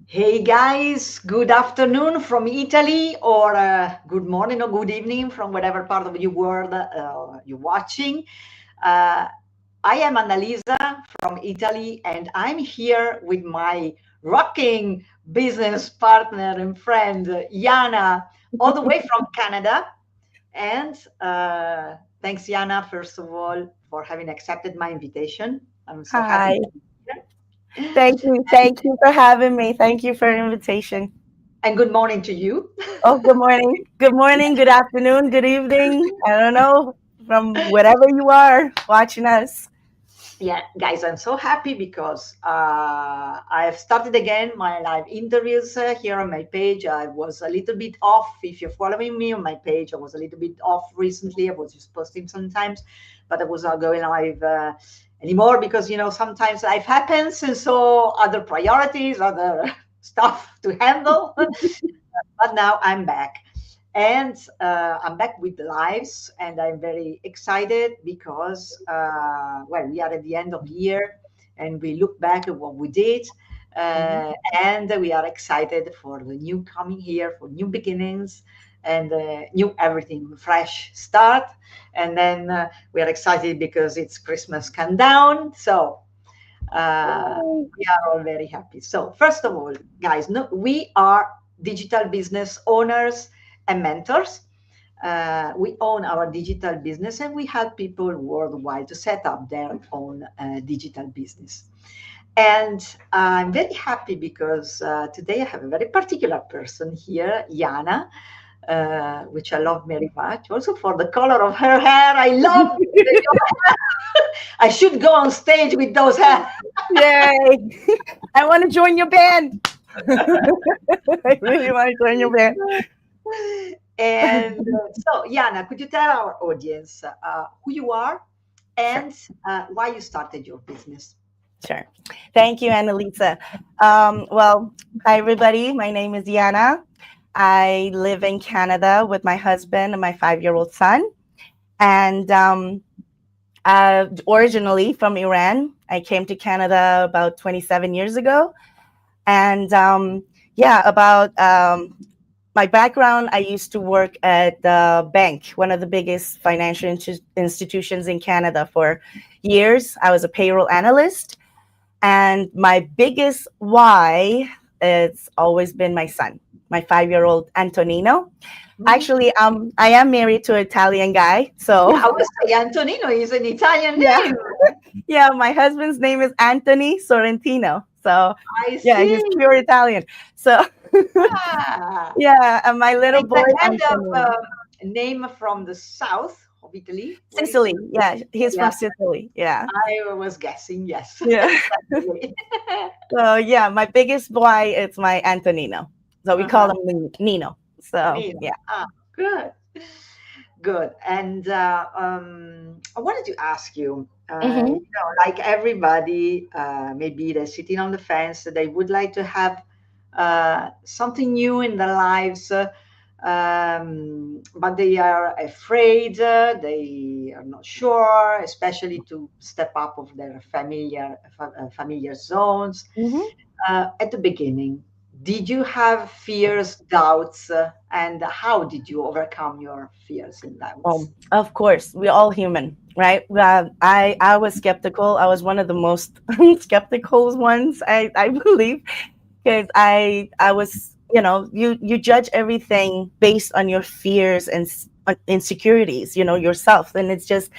Hey guys, good afternoon from Italy, or good morning or good evening from whatever part of the world you're watching. Uh, I am Annalisa from Italy, and I'm here with my rocking business partner and friend, Yana, all the way from Canada. And thanks, Yana, first of all, for having accepted my invitation. I'm so happy Hi. to be here. Thank you. Thank you for having me. Thank you for the invitation. And good morning to you. Oh, good morning. Good morning, good afternoon, good evening. I don't know, from wherever you are watching us. Yeah, guys, I'm so happy because I've started again my live interviews here on my page. I was a little bit off. If you're following me on my page, I was a little bit off recently. I was just posting sometimes, but I was not going live anymore because, sometimes life happens. And so other priorities, other stuff to handle. But now I'm back. And I'm back with the lives, and I'm very excited because, well, we are at the end of the year and we look back at what we did. Mhm. And we are excited for the new coming year, for new beginnings and new everything, fresh start. And then we are excited because it's Christmas countdown. So Yay. we are all very happy. So, first of all, guys, no, we are digital business owners and mentors. We own our digital business and we help people worldwide to set up their own digital business. And I'm very happy because today I have a very particular person here, Yana, which I love very much. Also for the color of her hair, I love. I should go on stage with those hair. Yay. I want to join your band. I really want to join your band. And so, Yana, could you tell our audience who you are Sure. and why you started your business? Sure. Thank you, Annalisa. Well, hi, everybody. My name is Yana. I live in Canada with my husband and my 5-year-old son. And originally from Iran. I came to Canada about 27 years ago. And yeah, about my background, I used to work at the bank, one of the biggest financial institutions in Canada for years. I was a payroll analyst. And my biggest why, it's always been my son, my 5-year-old Antonino. Mhm. Actually, I am married to an Italian guy. Yeah, So I would say Antonino is an Italian yeah. name. Yeah, my husband's name is Anthony Sorrentino. So, I yeah, see. he's pure Italian. So, Ah, yeah, and my little it's a boy kind of Anthony. name from the south of Italy. Where is Sicily. Yeah, he's Yeah, from Sicily. Yeah. I was guessing. Yes, Yeah. exactly. So, yeah, my biggest boy is my Antonino. So we call Uh-huh. him Nino. So, Nino. yeah. Ah, good. Good. And I wanted to ask you, Hmm. like everybody, maybe they're sitting on the fence, they would like to have something new in their lives, but they are afraid, they are not sure, especially to step up of their familiar zones Hmm. at the beginning. Did you have fears, doubts, and how did you overcome your fears and doubts? Of course, we're all human, right? I was skeptical. I was one of the most skeptical ones, I believe, because I was, you judge everything based on your fears and insecurities, yourself, and it's just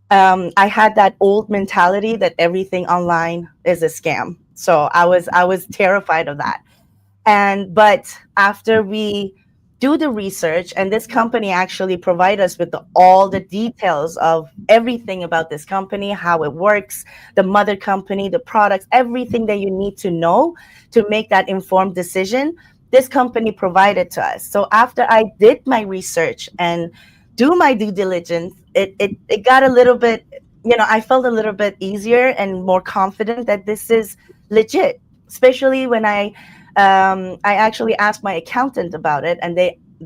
I had that old mentality that everything online is a scam. So I was terrified of that. And but after we do the research, and this company actually provide us with all the details of everything about this company, how it works, the mother company, the products, everything that you need to know to make that informed decision, this company provided to us. So after I did my research and do my due diligence, it got a little bit, I felt a little bit easier and more confident that this is legit, especially when I actually asked my accountant about it, and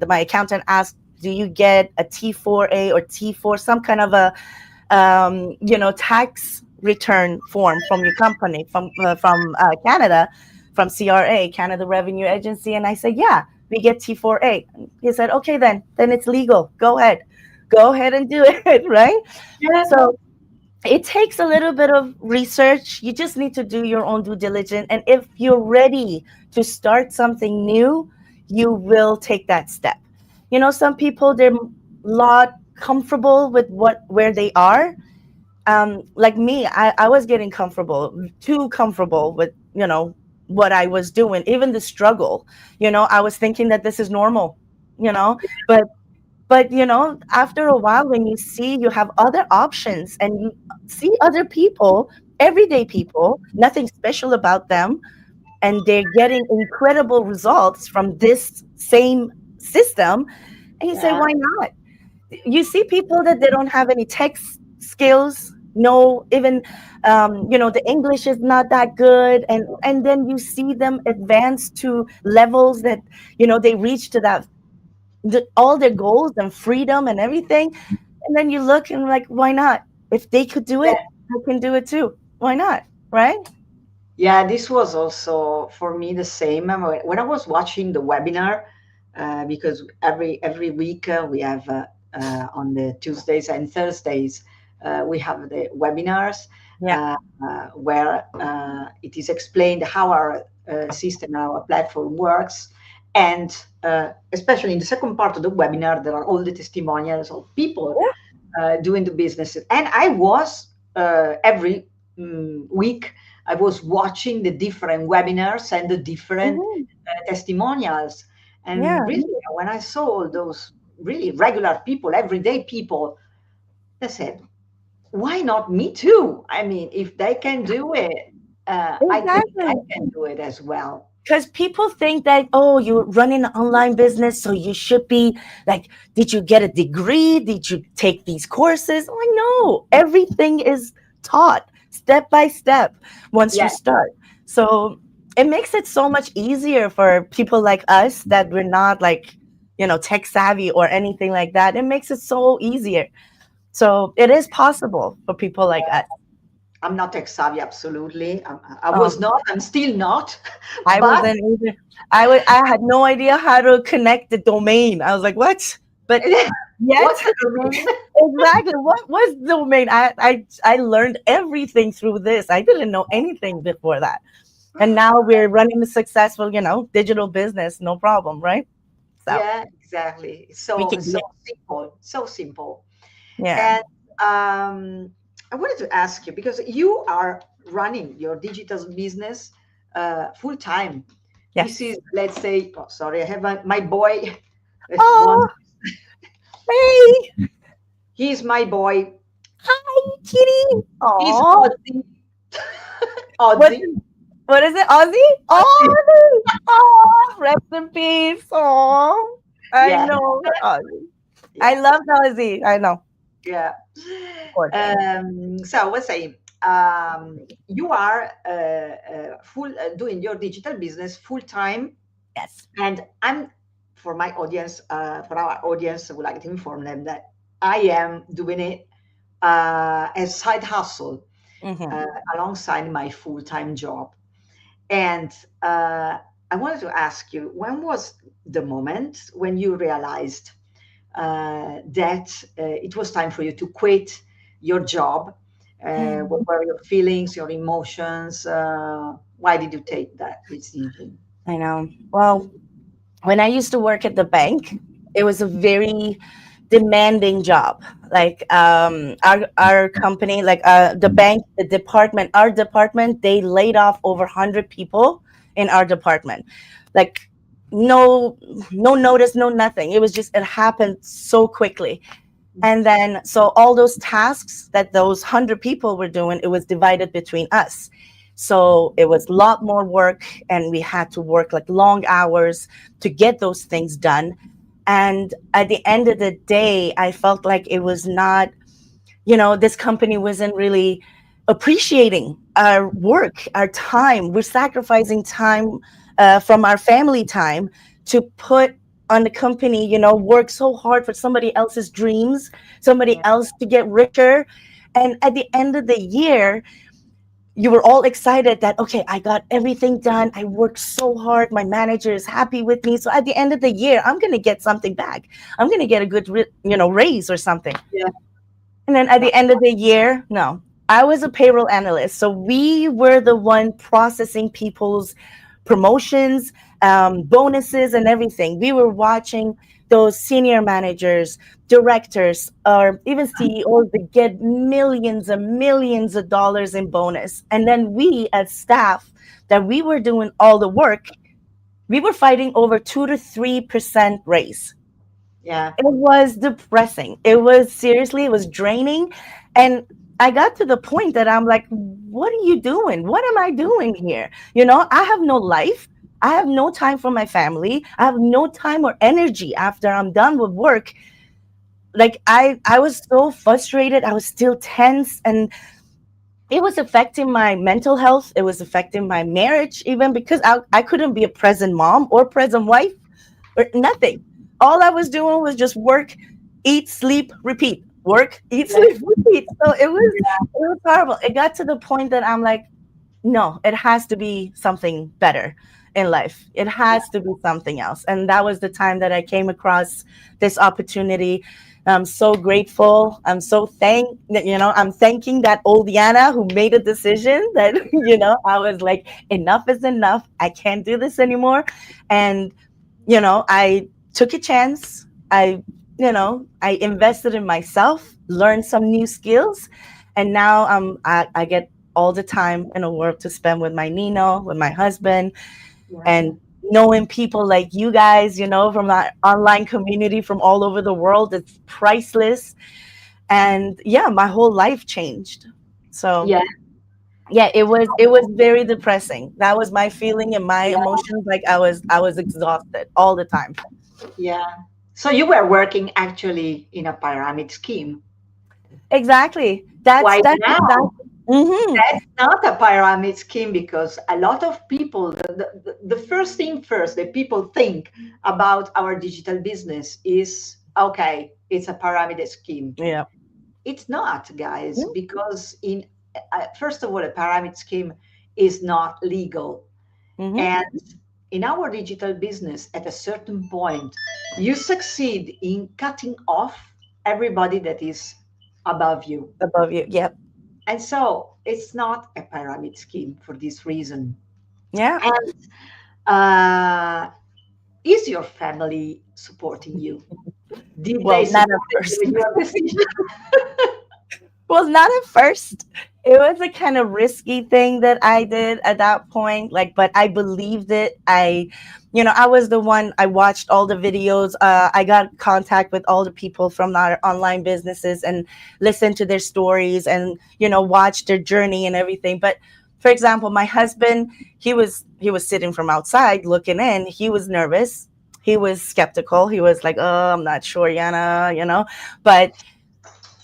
my accountant asked, "Do you get a T4A or T4, some kind of a tax return form from your company from Canada, from CRA, Canada Revenue Agency. And I said, yeah, we get T4A. He said, okay, then it's legal. Go ahead and do it. Right. Yeah. So it takes a little bit of research. You just need to do your own due diligence. And if you're ready to start something new, you will take that step. Some people, they're a lot comfortable with where they are. Like me, I was getting comfortable, too comfortable with, what I was doing, even the struggle. I was thinking that this is normal, you know, but after a while, when you see you have other options and you see other people, everyday people, nothing special about them, and they're getting incredible results from this same system, and you say, Yeah. why not? You see people that they don't have any tech skills, no, even the English is not that good, and then you see them advance to levels that they reach to that all their goals and freedom and everything. And then you look and like, why not? If they could do it, I can do it too. Why not? Right? Yeah, this was also for me the same. When I was watching the webinar, because every week we have on the Tuesdays and Thursdays we have the webinars Yeah. where it is explained how our system, our platform works, and especially in the second part of the webinar, there are all the testimonials of people Yeah. doing the businesses. And I was every week, I was watching the different webinars and the different Hmm. testimonials. And Yeah. really, when I saw all those really regular people, everyday people, I said, why not me too? I mean, if they can do it, I think I Exactly. can do it as well. Because people think that, oh, you're running an online business, so you should be like, did you get a degree? Did you take these courses? Oh, no, everything is taught step by step once you Yeah, start. So it makes it so much easier for people like us that we're not like, tech savvy or anything like that. It makes it so easier. So it is possible for people like us. I'm not tech savvy, absolutely. I was Um, not, I'm still not, I but wasn't either. I had no idea how to connect the domain. I was like, what? But yet, what's the domain? exactly, what was domain? I learned everything through this. I didn't know anything before that. And now we're running a successful, digital business, no problem, right? So Yeah, exactly. we So can do so it. simple, so simple. Yeah. And I wanted to ask you because you are running your digital business full time. This is, Yes. let's say, oh, sorry, I have my boy. One, Oh, hey, he's my boy. hi, kitty. He's Oh, Ozzy. what Ozzy. what is it, Ozzy? Ozzy. Oh, oh, rest in peace. Oh, I Yeah, know Ozzy. I yeah, love Ozzy. I know. yeah. Poor thing. So I was saying, you are full doing your digital business full time. Yes. And I'm, for my audience, for our audience, I would like to inform them that I am doing it as side hustle Hmm. alongside my full-time job. And I wanted to ask you, when was the moment when you realized that it was time for you to quit your job? What were your feelings, your emotions? Why did you take that decision? I know. Well, when I used to work at the bank, it was a very demanding job. Like our company, like the bank, the department, our department, they laid off over 100 people in our department. Like no no notice, no nothing. It was just it happened so quickly. And then, so all those tasks that those 100 people were doing, it was divided between us. So it was a lot more work, and we had to work like long hours to get those things done. And at the end of the day, I felt like it was not, this company wasn't really appreciating our work, our time. We're sacrificing time from our family time to put on the company, work so hard for somebody else's dreams, somebody Yeah. else to get richer. And at the end of the year, you were all excited that, okay, I got everything done. I worked so hard. My manager is happy with me. So at the end of the year, I'm going to get something back. I'm going to get a good, raise or something. Yeah. And then at Right. the end of the year, no, I was a payroll analyst. So we were the one processing people's promotions, bonuses, and everything. We were watching those senior managers, directors, or even CEOs that get millions and millions of dollars in bonus. And then we, as staff, that we were doing all the work, we were fighting over 2 to 3% raise. Yeah. It was depressing. It was seriously, it was draining. And I got to the point that I'm like, what are you doing? What am I doing here? I have no life. I have no time for my family. I have no time or energy after I'm done with work. Like I was so frustrated. I was still tense, and it was affecting my mental health. It was affecting my marriage, even because I couldn't be a present mom or present wife or nothing. All I was doing was just work, eat, sleep, repeat. Work, eat, Yeah. sleep, repeat. So it was horrible. It got to the point that I'm like, no, it has to be something better in life. It has to be something else. And that was the time that I came across this opportunity. I'm so grateful. I'm thanking that old Yana who made a decision that, I was like, enough is enough. I can't do this anymore. And I took a chance. I invested in myself, learned some new skills, and now I get all the time in the world to spend with my Nino, with my husband, Yeah. and knowing people like you guys, from our online community from all over the world. It's priceless. And yeah, my whole life changed. So Yeah. yeah, it was very depressing. That was my feeling and my Yeah. emotions. Like I was exhausted all the time. Yeah. So you were working actually in a pyramid scheme. Exactly. That's Why that's now? exactly. Hmm. That's not a pyramid scheme because a lot of people, the first thing first that people think about our digital business is okay, it's a pyramid scheme. Yeah. It's not, guys, because first of all, a pyramid scheme is not legal. Mm-hmm. And in our digital business, at a certain point, you succeed in cutting off everybody that is above you. Above you. Yep. And so it's not a pyramid scheme for this reason. Yeah. And uh, is your family supporting you? Did they Well, not support at first. your decision? Well, not at first. It was a kind of risky thing that I did at that point. Like, but I believed it. I was the one. I watched all the videos. I got contact with all the people from our online businesses and listened to their stories and watched their journey and everything. But for example, my husband, he was sitting from outside looking in. He was nervous. He was skeptical. He was like, "Oh, I'm not sure, Yana," but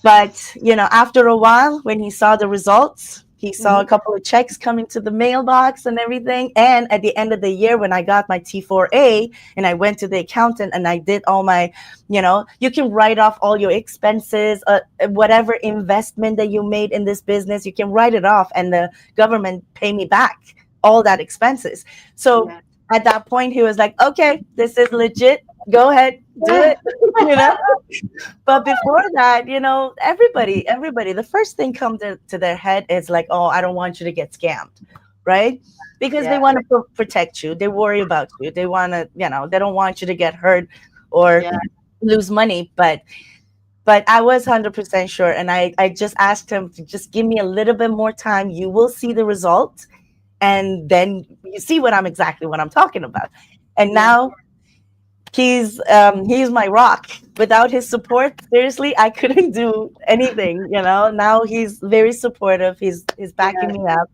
after a while, when he saw the results, he saw a Mhm. couple of checks coming to the mailbox and everything. And at the end of the year, when I got my T4A and I went to the accountant and I did all my, you can write off all your expenses, whatever investment that you made in this business, you can write it off and the government pay me back all that expenses. So Yeah. at that point, he was like, okay, this is legit. Go ahead, do Yeah. it. you know but before that, everybody, the first thing come to their head is like, oh, I don't want you to get scammed, right? Because they Yeah. want to protect you. They worry about you. They want to, they don't want you to get hurt or Yeah. lose money. But I was 100% sure. And I just asked him to just give me a little bit more time. You will see the result. And then you see what I'm talking about. And Yeah. now he's my rock. Without his support, seriously, I couldn't do anything. Now he's very supportive. He's backing Yeah. me up,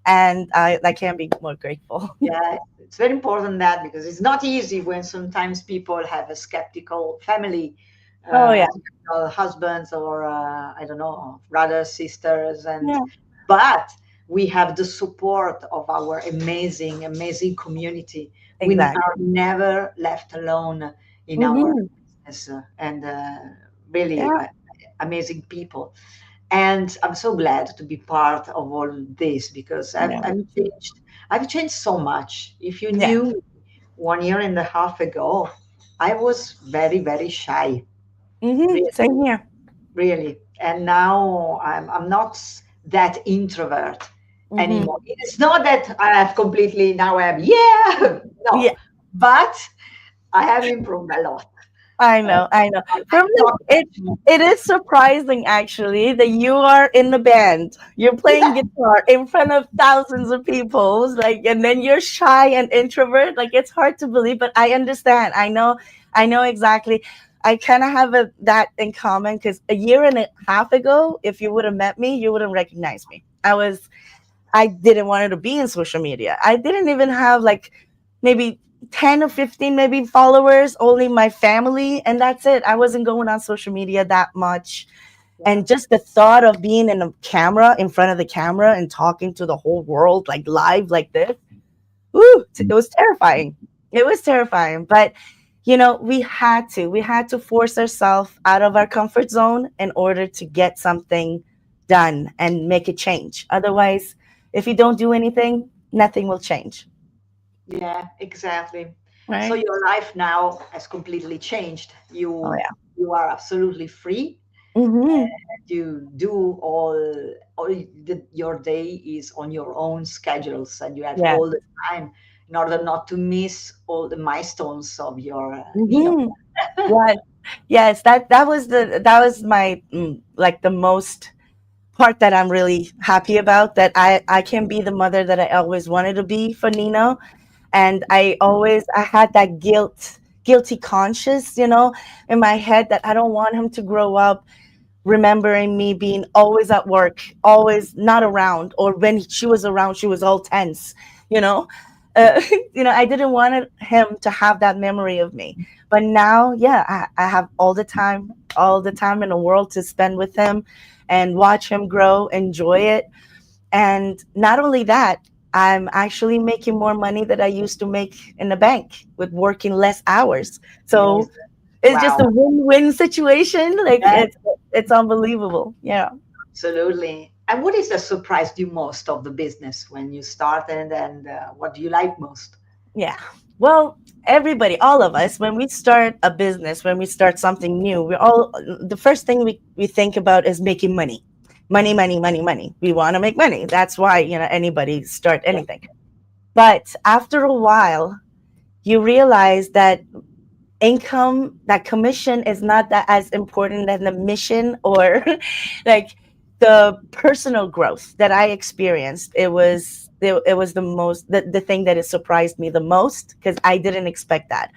and I can't be more grateful. Yeah, it's very important that because it's not easy when sometimes people have a skeptical family, Oh yeah, skeptical husbands or I don't know, brothers, sisters, and yeah, but we have the support of our amazing, amazing community. We are exactly. never left alone in our Hmm. business, and really Yeah, amazing people. And I'm so glad to be part of all this because Yeah, I've me too. changed. I've changed so much. If you Yeah. knew me 1 year and a half ago, I was very, very shy, really, Same here. really. And now I'm not that introvert Hmm. anymore. It's not that I have completely now I'm yeah Yeah, no, but I have improved a lot. I Uh, know, I know. I For me, talk it much more. it is surprising actually that you are in the band. You're playing Yeah, guitar in front of thousands of people, like, and then you're shy and introvert. Like, it's hard to believe, but I understand. I know exactly. I kind of have that in common because a year and a half ago, if you would have met me, you wouldn't recognize me. I didn't want to be in social media. I didn't even have like maybe 10 or 15 maybe followers, only my family, and that's it. I wasn't going on social media that much. yeah, And just the thought of being in a camera, in front of the camera and talking to the whole world like live like this, woo, it was terrifying. It was terrifying, but we had to force ourselves out of our comfort zone in order to get something done and make a change. Otherwise, if you don't do anything, nothing will change, yeah, exactly. So right? your life now has completely changed. Oh You yeah. you are absolutely free. Hmm. You do all your day is on your own schedules, and you have Yeah. all the time in order not to miss all the milestones of your Nino. Hmm. Yeah. Yes, that was my like the most part that I'm really happy about, that I can be the mother that I always wanted to be for Nino. And I had that guilty conscience, in my head, that I don't want him to grow up remembering me being always at work, always not around, or when she was around, she was all tense, you know. Uh, I didn't want him to have that memory of me. But now, yeah, I have all the time in the world to spend with him and watch him grow, enjoy it. And not only that, I'm actually making more money than I used to make in the bank with working less hours. Yes. So it's just Wow. a win-win situation. Like, Yeah, it's unbelievable. Yeah. absolutely. And what is that surprised you most of the business when you started, and what do you like most? Yeah. Well, everybody, all of us, when we start a business, when we start something new, the first thing we think about is making money. Money, money, money, money. We want to make money. That's why, anybody start Yeah. anything. But after a while, you realize that that commission is not that as important as the mission, or like the personal growth that I experienced. It was the thing that it surprised me the most, because I didn't expect that.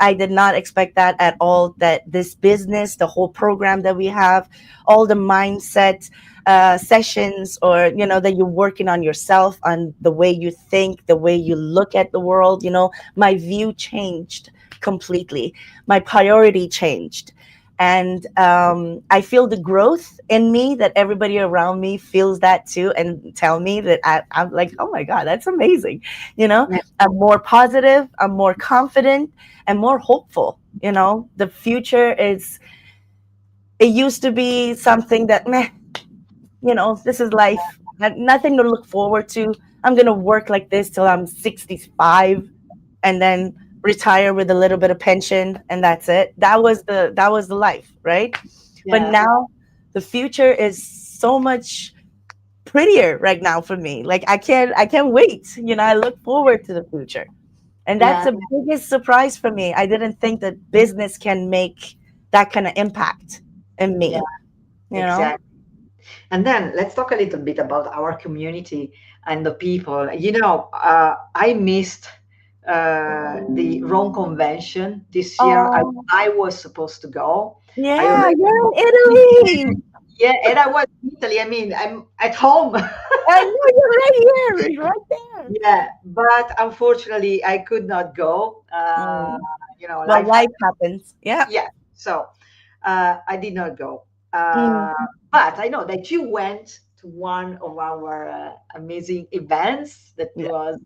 I did not expect that at all, that this business, the whole program that we have, all the mindset sessions, or, that you're working on yourself, on the way you think, the way you look at the world. My view changed completely. My priority changed. And I feel the growth in me, that everybody around me feels that too, and tell me that I'm like, oh my God, that's amazing. Yeah. I'm more positive, I'm more confident, and more hopeful. The future is, it used to be something that, meh, this is life. Nothing to look forward to. I'm going to work like this till I'm 65, and then retire with a little bit of pension, and that's it. That was the life, right? But Yeah. now the future is so much prettier right now for me. Like, I can't wait. I look forward to the future. And that's Yeah. the biggest surprise for me. I didn't think that business can make that kind of impact in Yeah. me, you know? Exactly. And then let's talk a little bit about our community and the people. I missed the Rome convention this year. I, Oh, I was supposed to go. I yeah, already, you're in Italy. yeah, and I was in Italy. I mean, I'm at home. I know, you're right here. You're right there. Yeah, but unfortunately, I could not go. Mm. Well, Life life happened. happens. Yeah. Yeah, so I did not go. Mm. But I know that you went to one of our amazing events. That Yeah. was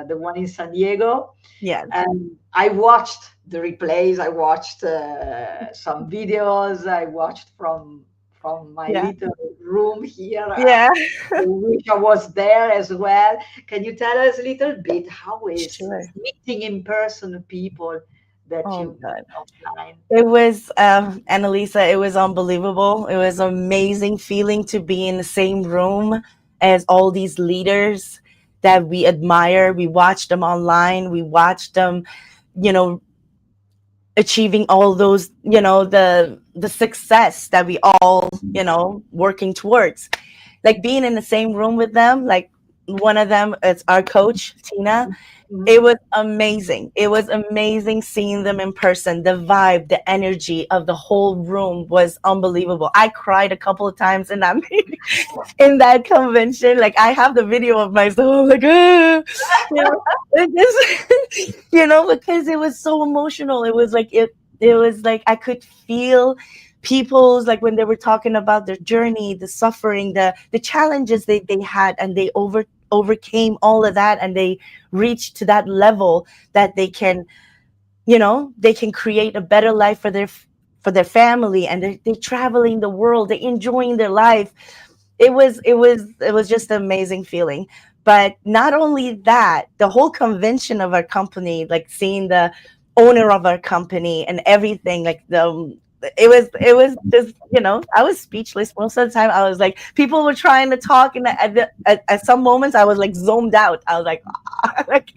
the one in San Diego, Yes. and I watched the replays. I watched some videos. I watched from my Yeah. little room here. Yeah. I wish I was there as well. Can you tell us a little bit how is Sure. meeting in person people that Oh you my met God. offline? It was, Annalisa, it was unbelievable. It was amazing feeling to be in the same room as all these leaders that we admire. We watched them online. We watched them, you know, achieving all those, the success that we all, working towards. Like being in the same room with them, like one of them, it's our coach, Tina. It Mhm. was amazing. It was amazing seeing them in person. The vibe, the energy of the whole room was unbelievable. I cried a couple of times in that meeting, in that convention. Like I have the video of myself, like, it just, because it was so emotional. It was like It was like I could feel people's, like when they were talking about their journey, the suffering, the challenges they had, and they overcame all of that, and they reached to that level that they can create a better life for their family, and they're traveling the world, they're enjoying their life. It was just an amazing feeling. But not only that, the whole convention of our company, like seeing the owner of our company and everything, like it was just, I was speechless most of the time. I was like, people were trying to talk, and at some moments I was like zoomed out. I was like, like,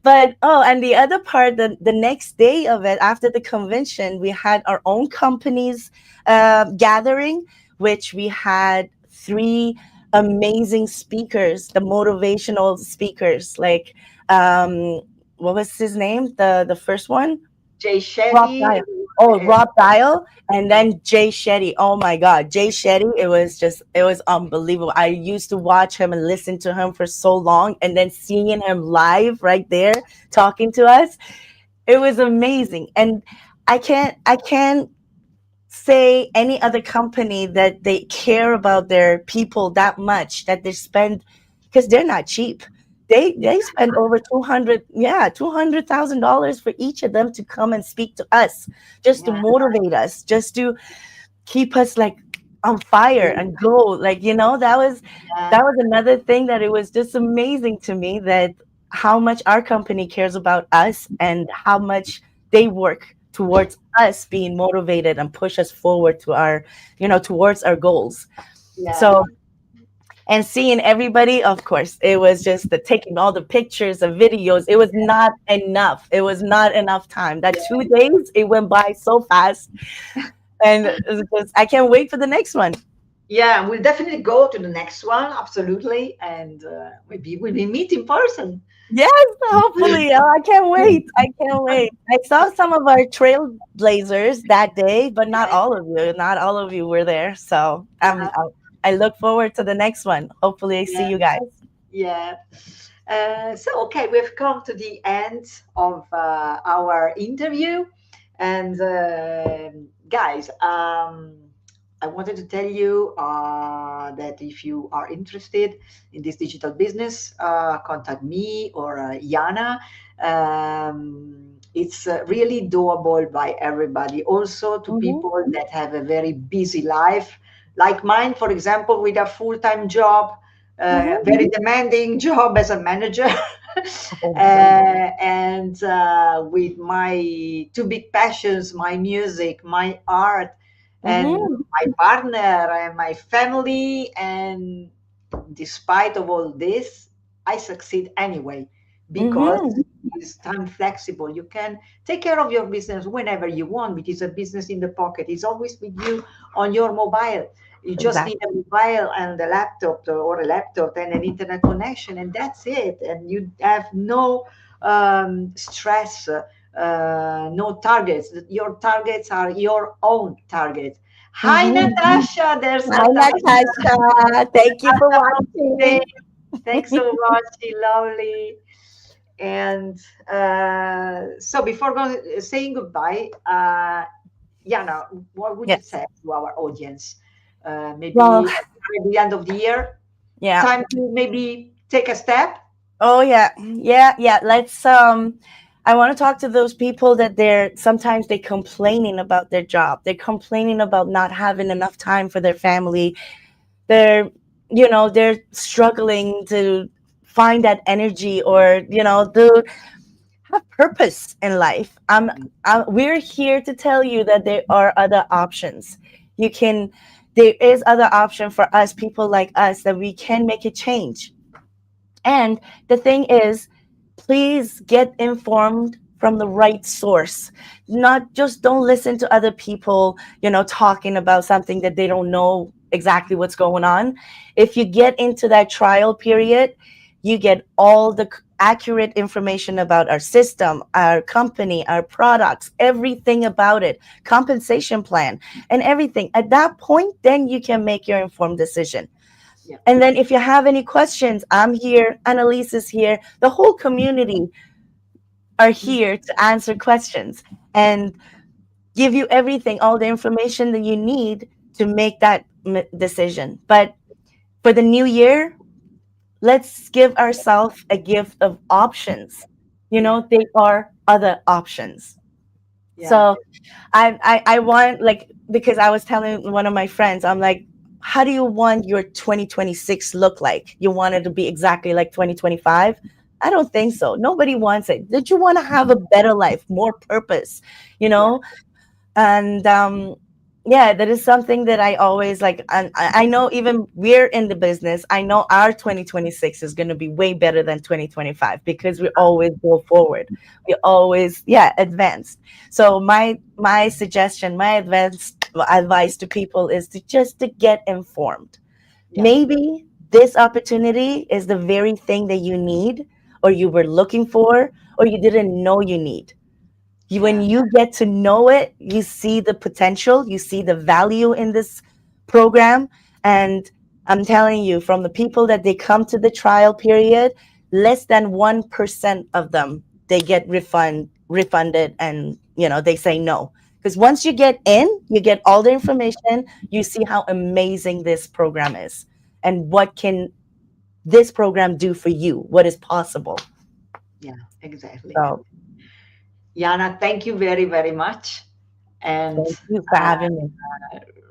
but and the other part, the next day of it, after the convention, we had our own company's gathering, which we had three amazing speakers, the motivational speakers, like, what was his name, the first one? Jay Rob Shetty. Dial. Oh, Rob Dial, and then Jay Shetty. Oh my God, Jay Shetty. It was unbelievable. I used to watch him and listen to him for so long, and then seeing him live right there talking to us, it was amazing. And I can't say any other company that they care about their people that much, that they spend, because they're not cheap. They spend over 200, yeah, $200,000 for each of them to come and speak to us, just to Yeah, motivate us, just to keep us like on fire and go, like, yeah, that was another thing, that it was just amazing to me, that how much our company cares about us, and how much they work towards us being motivated and push us forward to our, towards our goals. yeah, So, and seeing everybody, of course, it was just the taking all the pictures and videos. It was not enough. It was not enough time. That yeah. 2 days, it went by so fast. And it's just, I can't wait for the next one. Yeah, we'll definitely go to the next one, absolutely, and maybe we'll be meet in person. Yes, hopefully. Oh, I can't wait. I can't wait. I saw some of our trailblazers that day, but not Yeah, all of you. Not all of you were there. So uh-huh, I look forward to the next one. Hopefully, I see yeah, you guys. yeah. So, okay, we've come to the end of our interview. And guys, I wanted to tell you that if you are interested in this digital business, contact me or Yana. It's really doable by everybody, also to Mm-hmm, people that have a very busy life, like mine, for example, with a full time job, mm-hmm. very demanding job as a manager. Oh my God. And with my two big passions, my music, my art, and Mm-hmm, my partner and my family. And despite of all this, I succeed anyway because mm-hmm. it's time flexible. You can take care of your business whenever you want. It is a business in the pocket. It's always with you on your mobile. You just need Exactly. a mobile and a laptop, or a laptop and an internet connection, and that's it. And you have no stress, no targets. Your targets are your own targets. Hi, Mm-hmm. Natasha. There's Hi, Natasha. Natasha. Thank you for Namaste. watching. Thanks so much. She lovely. And so before saying goodbye, Yana, what would you Yes. say to our audience? Well, Maybe at the end of the year, yeah. time to maybe take a step. Oh yeah. Yeah, yeah. Let's I want to talk to those people that they're sometimes they complaining about their job. They're complaining about not having enough time for their family. They're, they're struggling to find that energy, or, to have purpose in life. We're here to tell you that there are other options. You can, there is other option for us, people like us, that we can make a change. And the thing is, please get informed from the right source. Not just don't listen to other people, talking about something that they don't know exactly what's going on. If you get into that trial period, you get all the accurate information about our system, our company, our products, everything about it, compensation plan, and everything. At that point, then you can make your informed decision. Yeah. And then if you have any questions, I'm here, Annalisa's here, the whole community are Mm. here to answer questions and give you everything, all the information that you need to make that decision. But for the new year, let's give ourselves a gift of options. Yeah. They are other options. Yeah. So I want, like, because I was telling one of my friends, I'm like, how do you want your 2026 look like? You want it to be exactly like 2025? I don't think so. Nobody wants it. Did you want to have a better life, more purpose, you Yeah. know? And yeah, that is something that I always like. And I know, even we're in the business, I know our 2026 is going to be way better than 2025, because we always go forward. We always, yeah, advance. So my suggestion, my advice to people is to just to get informed. Yeah. Maybe this opportunity is the very thing that you need, or you were looking for, or you didn't know you need. When Yeah. you get to know it, you see the potential, you see the value in this program. And I'm telling you, from the people that they come to the trial period, less than 1% of them, they get refunded, and they say no. Because once you get in, you get all the information, you see how amazing this program is, and what can this program do for you, what is possible. Yeah. Exactly. So Yana, thank you very, very much. And thank you for uh, having me.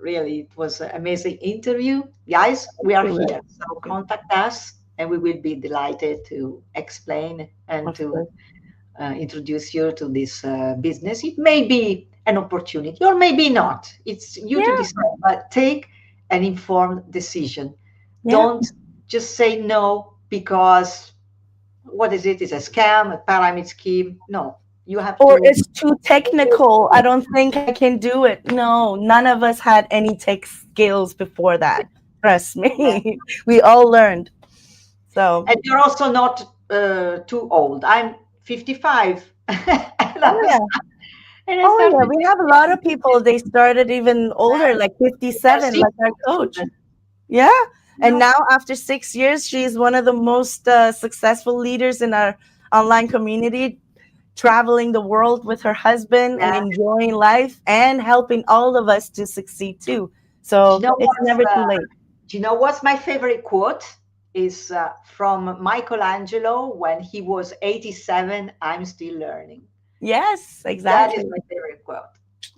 really, it was an amazing interview. Guys, we are here. So contact us and we will be delighted to explain and Of to course. introduce you to this business. It may be an opportunity or maybe not. It's you to Yeah, decide, but take an informed decision. yeah. Don't just say no because what is it? It's a scam, a pyramid scheme. No, you have Or to. it's too technical. I don't think I can do it. No, none of us had any tech skills before that. Trust me. We all learned. So, And you're also not too old. I'm 55. and oh yeah. I Oh yeah. started We have a lot of people, they started even older, like they're 57, like our coach. children. Yeah. And No, now, after 6 years, she's one of the most successful leaders in our online community, traveling the world with her husband and yeah. enjoying life and helping all of us to succeed too. Do you So know it's what's never too late. do you know what's my favorite quote? Is from Michelangelo when he was 87. I'm still learning. Yes, That is exactly. my favorite quote.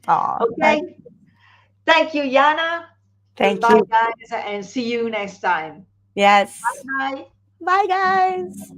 Oh, Okay. Thank you, Yana. thank Goodbye, you. guys, and see you next time. Yes. Bye. Bye, guys.